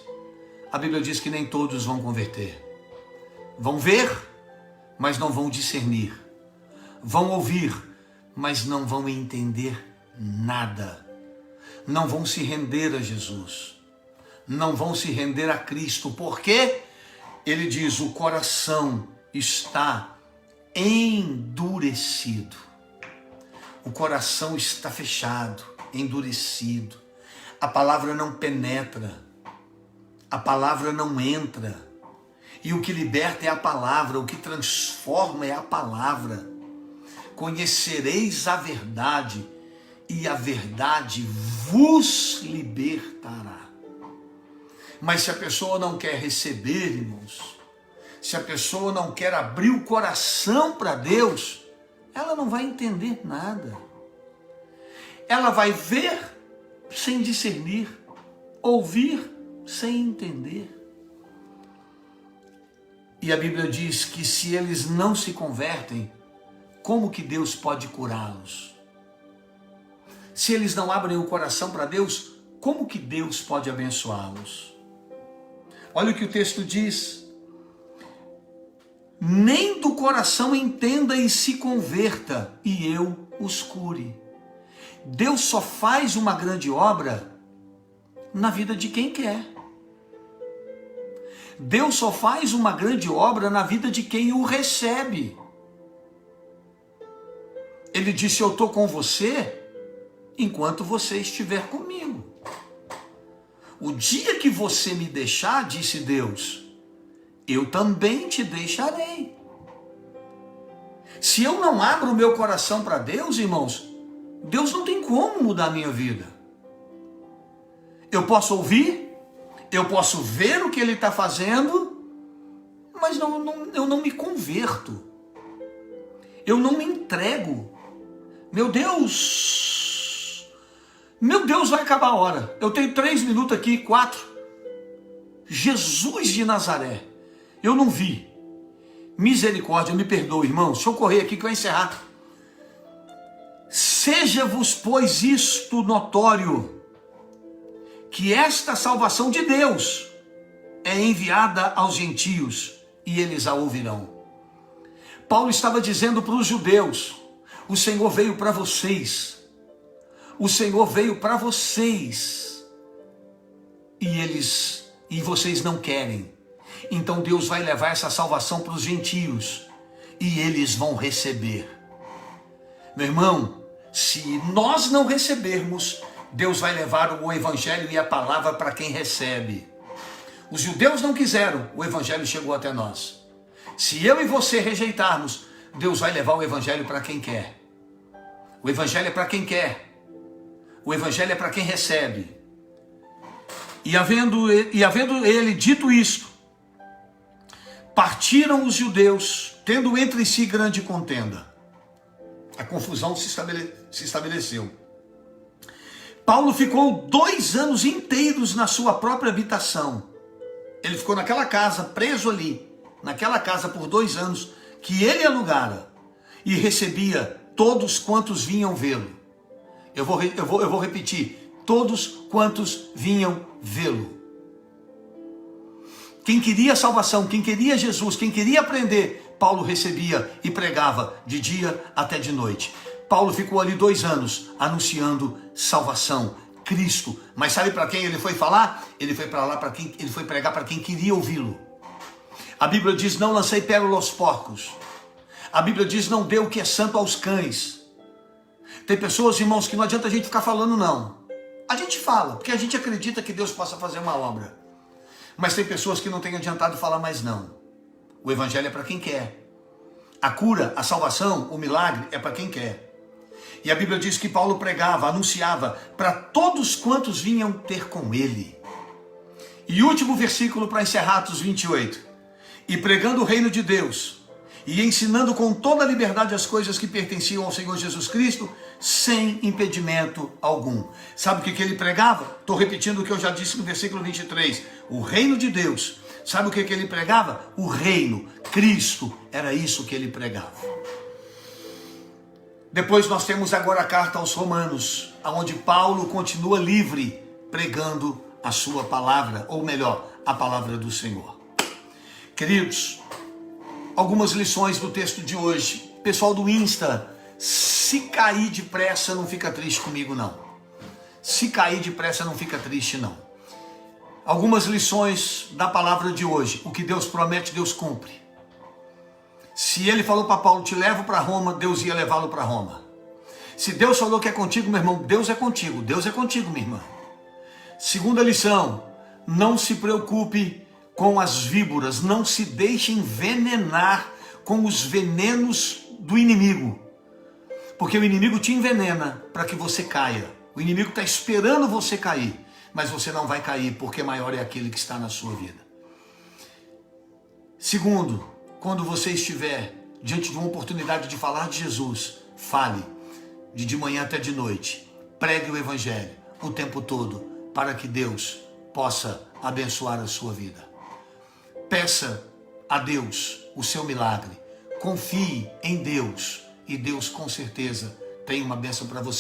A Bíblia diz que nem todos vão converter. Vão ver, mas não vão discernir. vão ouvir, mas não vão entender nada. Não vão se render a Jesus. Não vão se render a Cristo. Por quê? Ele diz, o coração está endurecido. O coração está fechado, endurecido. A palavra não penetra. A palavra não entra. E o que liberta é a palavra, o que transforma é a palavra. Conhecereis a verdade, e a verdade vos libertará. Mas se a pessoa não quer receber, irmãos, se a pessoa não quer abrir o coração para Deus, ela não vai entender nada. Ela vai ver sem discernir, ouvir sem entender. E a Bíblia diz que se eles não se convertem, como que Deus pode curá-los? Se eles não abrem o coração para Deus, como que Deus pode abençoá-los? Olha o que o texto diz. Nem do coração entenda e se converta, e eu os cure. Deus só faz uma grande obra na vida de quem quer. Deus só faz uma grande obra na vida de quem o recebe. Ele disse, eu estou com você enquanto você estiver comigo. O dia que você me deixar, disse Deus, eu também te deixarei. Se eu não abro o meu coração para Deus, irmãos, Deus não tem como mudar a minha vida. Eu posso ouvir, eu posso ver o que Ele está fazendo, mas eu não me converto. Eu não me entrego. Meu Deus, vai acabar a hora. Eu tenho 3 minutos aqui, 4. Jesus de Nazaré, eu não vi. Misericórdia, me perdoe, irmão. Deixa eu correr aqui que vai encerrar. Seja-vos, pois, isto notório, que esta salvação de Deus é enviada aos gentios, e eles a ouvirão. Paulo estava dizendo para os judeus, o Senhor veio para vocês. O Senhor veio para vocês. E vocês não querem. Então Deus vai levar essa salvação para os gentios. E eles vão receber. Meu irmão, se nós não recebermos, Deus vai levar o evangelho e a palavra para quem recebe. Os judeus não quiseram, o evangelho chegou até nós. Se eu e você rejeitarmos, Deus vai levar o evangelho para quem quer. O evangelho é para quem quer. O evangelho é para quem recebe. E havendo ele dito isto, partiram os judeus, tendo entre si grande contenda. A confusão se estabeleceu. Paulo ficou 2 anos inteiros na sua própria habitação. Ele ficou naquela casa, preso ali, naquela casa por 2 anos, que ele alugara, e recebia todos quantos vinham vê-lo. Eu vou repetir, todos quantos vinham vê-lo. Quem queria salvação, quem queria Jesus, quem queria aprender, Paulo recebia e pregava de dia até de noite. Paulo ficou ali 2 anos anunciando salvação, Cristo. Mas sabe para quem ele foi falar? Ele foi para lá, ele foi pregar para quem queria ouvi-lo. A Bíblia diz, não lancei pérola aos porcos. A Bíblia diz, não dê o que é santo aos cães. Tem pessoas, irmãos, que não adianta a gente ficar falando não. A gente fala, porque a gente acredita que Deus possa fazer uma obra. Mas tem pessoas que não têm adiantado falar mais não. O evangelho é para quem quer. A cura, a salvação, o milagre é para quem quer. E a Bíblia diz que Paulo pregava, anunciava para todos quantos vinham ter com ele. E último versículo para encerrar Atos 28. E pregando o reino de Deus, e ensinando com toda a liberdade as coisas que pertenciam ao Senhor Jesus Cristo, sem impedimento algum. Sabe o que ele pregava? Estou repetindo o que eu já disse no versículo 23. O reino de Deus. Sabe o que ele pregava? O reino, Cristo, era isso que ele pregava. Depois nós temos agora a carta aos Romanos, onde Paulo continua livre, pregando a sua palavra, ou melhor, a palavra do Senhor. Queridos, algumas lições do texto de hoje. Pessoal do Insta, se cair depressa, não fica triste comigo, não. Se cair depressa, não fica triste, não. Algumas lições da palavra de hoje. O que Deus promete, Deus cumpre. Se ele falou para Paulo, te levo para Roma, Deus ia levá-lo para Roma. Se Deus falou que é contigo, meu irmão, Deus é contigo. Deus é contigo, minha irmã. Segunda lição, não se preocupe com as víboras, não se deixe envenenar com os venenos do inimigo. Porque o inimigo te envenena para que você caia. O inimigo está esperando você cair, mas você não vai cair, porque maior é aquele que está na sua vida. Segundo, quando você estiver diante de uma oportunidade de falar de Jesus, fale de manhã até de noite. Pregue o evangelho o tempo todo, para que Deus possa abençoar a sua vida. Peça a Deus o seu milagre. Confie em Deus e Deus com certeza tem uma bênção para você.